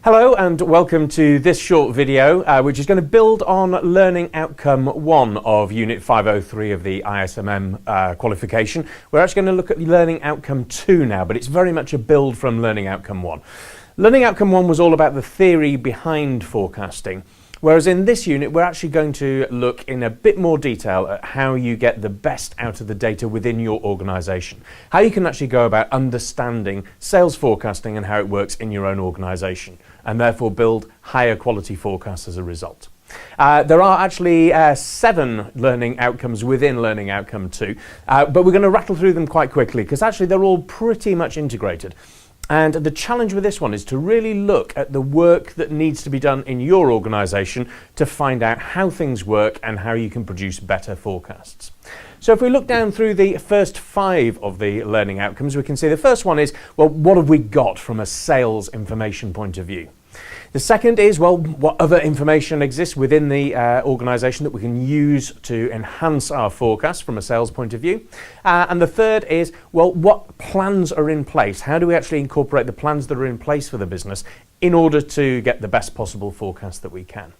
Hello and welcome to this short video which is going to build on Learning Outcome 1 of Unit 503 of the ISMM qualification. We're actually going to look at Learning Outcome 2 now, but it's very much a build from Learning Outcome 1. Learning Outcome 1 was all about the theory behind forecasting, whereas in this unit we're actually going to look in a bit more detail at how you get the best out of the data within your organisation, how you can actually go about understanding sales forecasting and how it works in your own organisation, and therefore build higher quality forecasts as a result. There are actually 7 learning outcomes within Learning Outcome 2, but we're going to rattle through them quite quickly because actually they're all pretty much integrated. And the challenge with this one is to really look at the work that needs to be done in your organisation to find out how things work and how you can produce better forecasts. So if we look down through the first 5 of the learning outcomes, we can see the first one is, well, what have we got from a sales information point of view? The second is, well, what other information exists within the organisation that we can use to enhance our forecast from a sales point of view? And the third is, well, what plans are in place? How do we actually incorporate the plans that are in place for the business in order to get the best possible forecast that we can?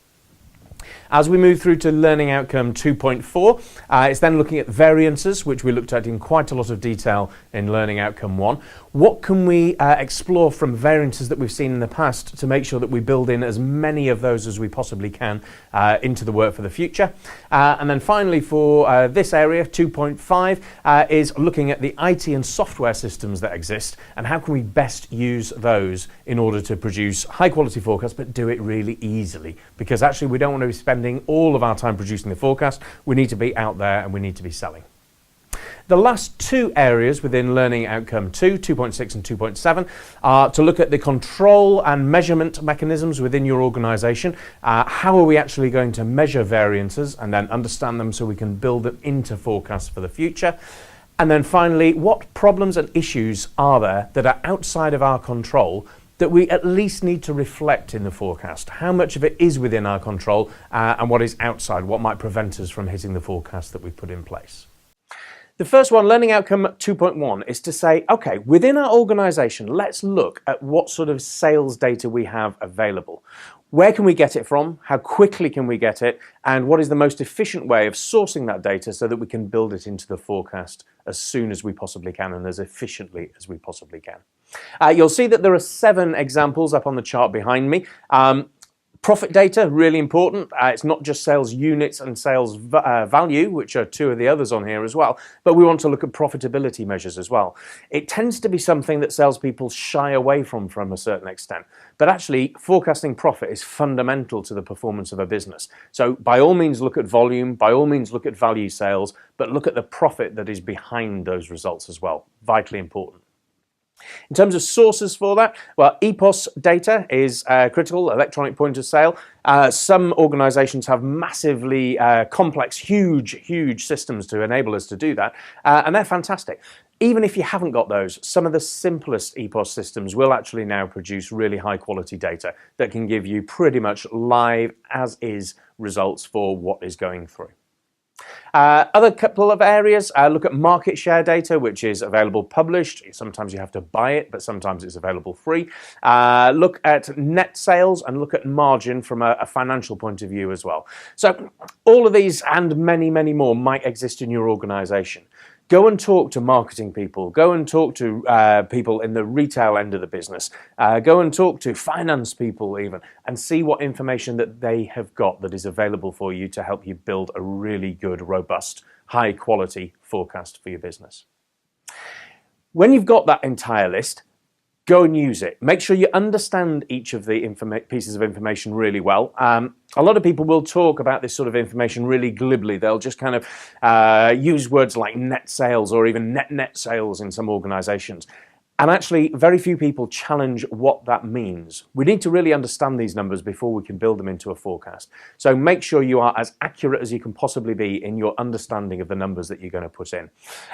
As we move through to Learning Outcome 2.4, it's then looking at variances, which we looked at in quite a lot of detail in Learning Outcome 1. What can we explore from variances that we've seen in the past to make sure that we build in as many of those as we possibly can into the work for the future? And then finally for this area, 2.5, is looking at the IT and software systems that exist and how can we best use those in order to produce high quality forecasts but do it really easily, because actually we don't want to be spending all of our time producing the forecast. We need to be out there and we need to be selling. The last 2 areas within Learning Outcome 2, 2.6 and 2.7, are to look at the control and measurement mechanisms within your organisation. How are we actually going to measure variances and then understand them so we can build them into forecasts for the future? And then finally, what problems and issues are there that are outside of our control that we at least need to reflect in the forecast? How much of it is within our control and what is outside, what might prevent us from hitting the forecast that we put in place? The first one, Learning Outcome 2.1, is to say, okay, within our organisation, let's look at what sort of sales data we have available. Where can we get it from? How quickly can we get it? And what is the most efficient way of sourcing that data so that we can build it into the forecast as soon as we possibly can and as efficiently as we possibly can? You'll see that there are 7 examples up on the chart behind me. Profit data, really important. It's not just sales units and sales value, which are 2 of the others on here as well, but we want to look at profitability measures as well. It tends to be something that salespeople shy away from a certain extent, but actually forecasting profit is fundamental to the performance of a business. So by all means look at volume, by all means look at value sales, but look at the profit that is behind those results as well. Vitally important. In terms of sources for that, well, EPOS data is critical, electronic point of sale. Some organisations have massively complex, huge systems to enable us to do that, and they're fantastic. Even if you haven't got those, some of the simplest EPOS systems will actually now produce really high quality data that can give you pretty much live as is results for what is going through. Other couple of areas, look at market share data, which is available published. Sometimes you have to buy it, but sometimes it's available free. Look at net sales and look at margin from a financial point of view as well. So all of these and many more might exist in your organisation. Go and talk to marketing people, go and talk to people in the retail end of the business, go and talk to finance people even, and see what information that they have got that is available for you to help you build a really good, robust, high quality forecast for your business. When you've got that entire list, go and use it. Make sure you understand each of the pieces of information really well. A lot of people will talk about this sort of information really glibly. They'll just kind of use words like net sales or even net sales in some organizations. And actually, very few people challenge what that means. We need to really understand these numbers before we can build them into a forecast. So make sure you are as accurate as you can possibly be in your understanding of the numbers that you're going to put in.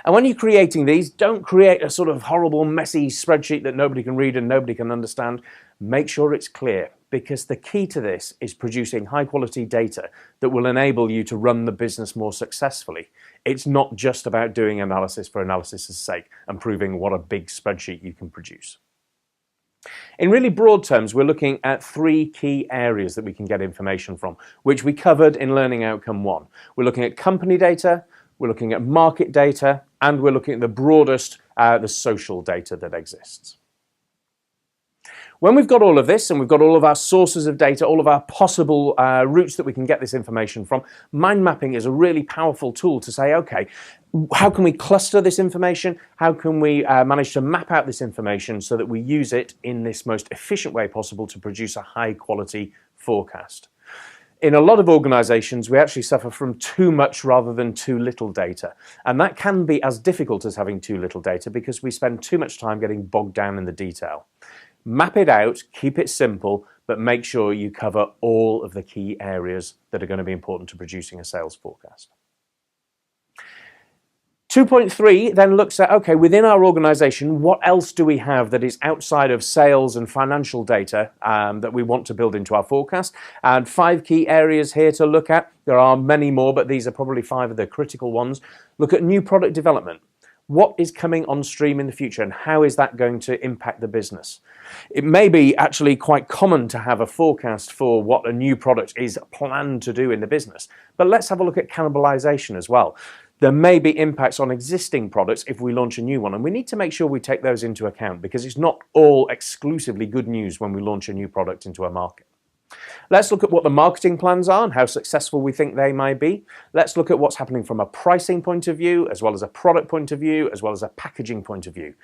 And when you're creating these, don't create a sort of horrible, messy spreadsheet that nobody can read and nobody can understand. Make sure it's clear, because the key to this is producing high quality data that will enable you to run the business more successfully. It's not just about doing analysis for analysis' sake and proving what a big spreadsheet you can produce. In really broad terms, we're looking at three key areas that we can get information from, which we covered in Learning Outcome 1. We're looking at company data, we're looking at market data, and we're looking at the broadest, the social data that exists. When we've got all of this and we've got all of our sources of data, all of our possible routes that we can get this information from, mind mapping is a really powerful tool to say, okay, how can we cluster this information? How can we manage to map out this information so that we use it in this most efficient way possible to produce a high quality forecast? In a lot of organizations, we actually suffer from too much rather than too little data. And that can be as difficult as having too little data because we spend too much time getting bogged down in the detail. Map it out, keep it simple, but make sure you cover all of the key areas that are going to be important to producing a sales forecast. 2.3 then looks at, okay, within our organization, what else do we have that is outside of sales and financial data that we want to build into our forecast? And 5 key areas here to look at. There are many more, but these are probably 5 of the critical ones. Look at new product development. What is coming on stream in the future and how is that going to impact the business? It may be actually quite common to have a forecast for what a new product is planned to do in the business, but let's have a look at cannibalization as well. There may be impacts on existing products if we launch a new one, and we need to make sure we take those into account because it's not all exclusively good news when we launch a new product into a market. Let's look at what the marketing plans are and how successful we think they might be. Let's look at what's happening from a pricing point of view, as well as a product point of view, as well as a packaging point of view.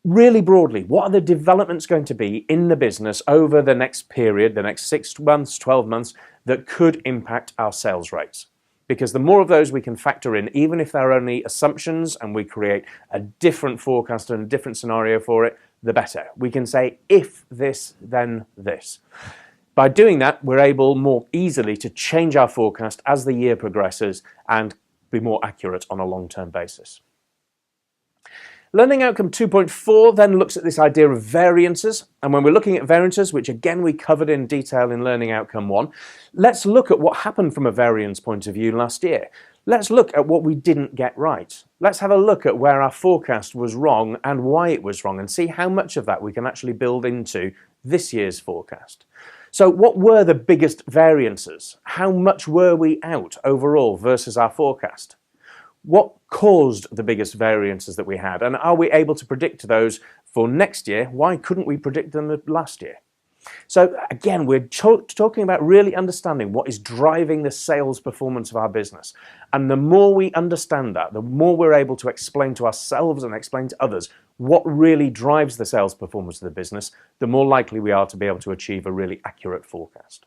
Really broadly, what are the developments going to be in the business over the next period, the next 6 months, 12 months, that could impact our sales rates? Because the more of those we can factor in, even if they're only assumptions and we create a different forecast and a different scenario for it, the better. We can say, if this, then this. By doing that, we're able more easily to change our forecast as the year progresses and be more accurate on a long-term basis. Learning Outcome 2.4 then looks at this idea of variances, and when we're looking at variances, which again we covered in detail in Learning Outcome 1, let's look at what happened from a variance point of view last year. Let's look at what we didn't get right. Let's have a look at where our forecast was wrong and why it was wrong and see how much of that we can actually build into this year's forecast. So what were the biggest variances? How much were we out overall versus our forecast? What caused the biggest variances that we had? And are we able to predict those for next year? Why couldn't we predict them last year? So again, we're talking about really understanding what is driving the sales performance of our business. And the more we understand that, the more we're able to explain to ourselves and explain to others what really drives the sales performance of the business, the more likely we are to be able to achieve a really accurate forecast.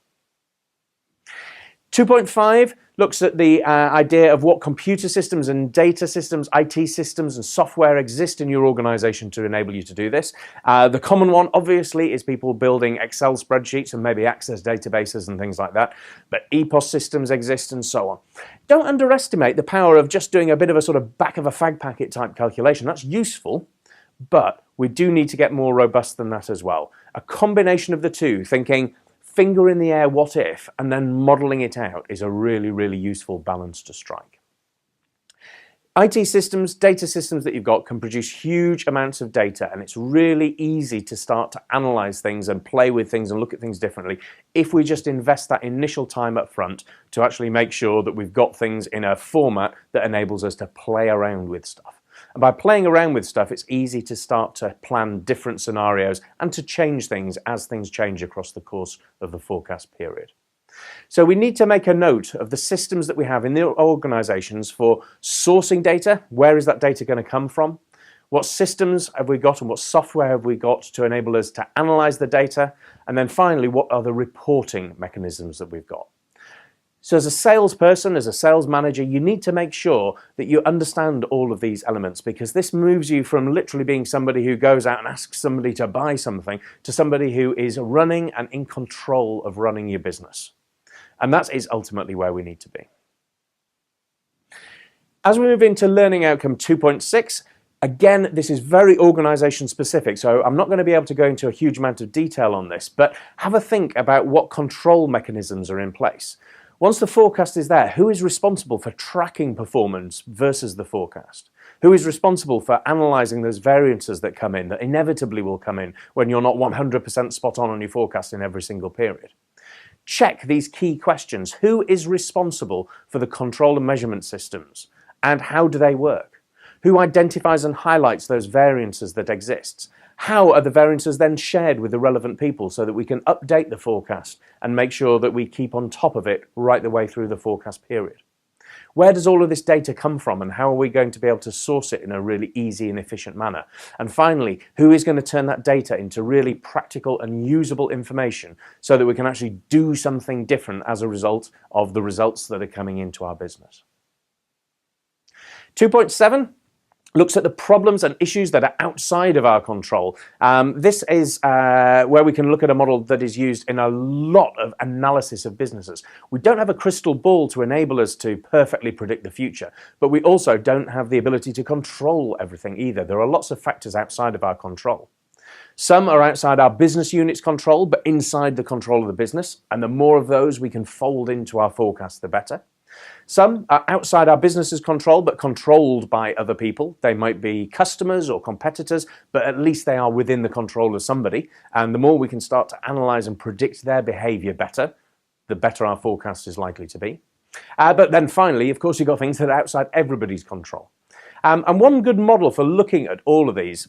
2.5 looks at the idea of what computer systems and data systems, IT systems and software exist in your organization to enable you to do this. The common one, obviously, is people building Excel spreadsheets and maybe Access databases and things like that. But EPOS systems exist and so on. Don't underestimate the power of just doing a bit of a sort of back of a fag packet type calculation. That's useful, but we do need to get more robust than that as well. A combination of the two, thinking finger in the air, what if, and then modeling it out is a really, really useful balance to strike. IT systems, data systems that you've got can produce huge amounts of data, and it's really easy to start to analyze things and play with things and look at things differently if we just invest that initial time up front to actually make sure that we've got things in a format that enables us to play around with stuff. And by playing around with stuff, it's easy to start to plan different scenarios and to change things as things change across the course of the forecast period. So we need to make a note of the systems that we have in the organizations for sourcing data. Where is that data going to come from? What systems have we got and what software have we got to enable us to analyze the data? And then finally, what are the reporting mechanisms that we've got? So as a salesperson, as a sales manager, you need to make sure that you understand all of these elements, because this moves you from literally being somebody who goes out and asks somebody to buy something to somebody who is running and in control of running your business. And that is ultimately where we need to be. As we move into Learning Outcome 2.6, again, this is very organization specific, so I'm not going to be able to go into a huge amount of detail on this, but have a think about what control mechanisms are in place. Once the forecast is there, who is responsible for tracking performance versus the forecast? Who is responsible for analysing those variances that come in, that inevitably will come in when you're not 100% spot on your forecast in every single period? Check these key questions. Who is responsible for the control and measurement systems, and how do they work? Who identifies and highlights those variances that exist? How are the variances then shared with the relevant people so that we can update the forecast and make sure that we keep on top of it right the way through the forecast period? Where does all of this data come from, and how are we going to be able to source it in a really easy and efficient manner? And finally, who is going to turn that data into really practical and usable information so that we can actually do something different as a result of the results that are coming into our business? 2.7 looks at the problems and issues that are outside of our control. This is where we can look at a model that is used in a lot of analysis of businesses. We don't have a crystal ball to enable us to perfectly predict the future, but we also don't have the ability to control everything either. There are lots of factors outside of our control. Some are outside our business unit's control, but inside the control of the business, and the more of those we can fold into our forecast, the better. Some are outside our business's control, but controlled by other people. They might be customers or competitors, but at least they are within the control of somebody. And the more we can start to analyse and predict their behaviour better, the better our forecast is likely to be. But then finally, of course, you've got things that are outside everybody's control. And one good model for looking at all of these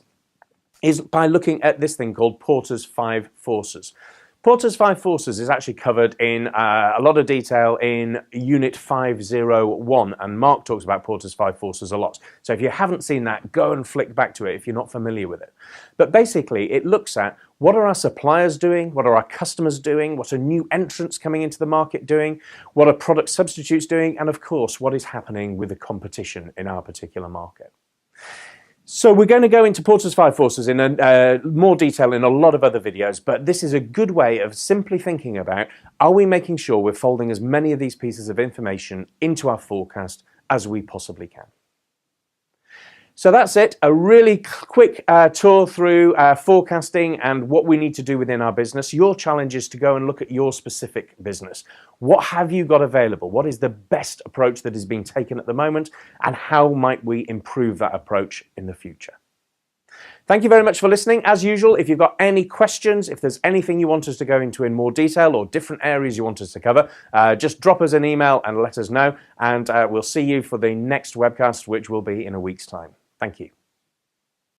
is by looking at this thing called Porter's 5 Forces. Porter's 5 Forces is actually covered in a lot of detail in Unit 501, and Mark talks about Porter's 5 Forces a lot. So if you haven't seen that, go and flick back to it if you're not familiar with it. But basically, it looks at what are our suppliers doing, what are our customers doing, what are new entrants coming into the market doing, what are product substitutes doing, and of course, what is happening with the competition in our particular market. So we're going to go into Porter's 5 Forces in more detail in a lot of other videos, but this is a good way of simply thinking about, are we making sure we're folding as many of these pieces of information into our forecast as we possibly can? So that's it, a really quick tour through forecasting and what we need to do within our business. Your challenge is to go and look at your specific business. What have you got available? What is the best approach that is being taken at the moment? And how might we improve that approach in the future? Thank you very much for listening. As usual, if you've got any questions, if there's anything you want us to go into in more detail or different areas you want us to cover, just drop us an email and let us know. And we'll see you for the next webcast, which will be in a week's time. Thank you.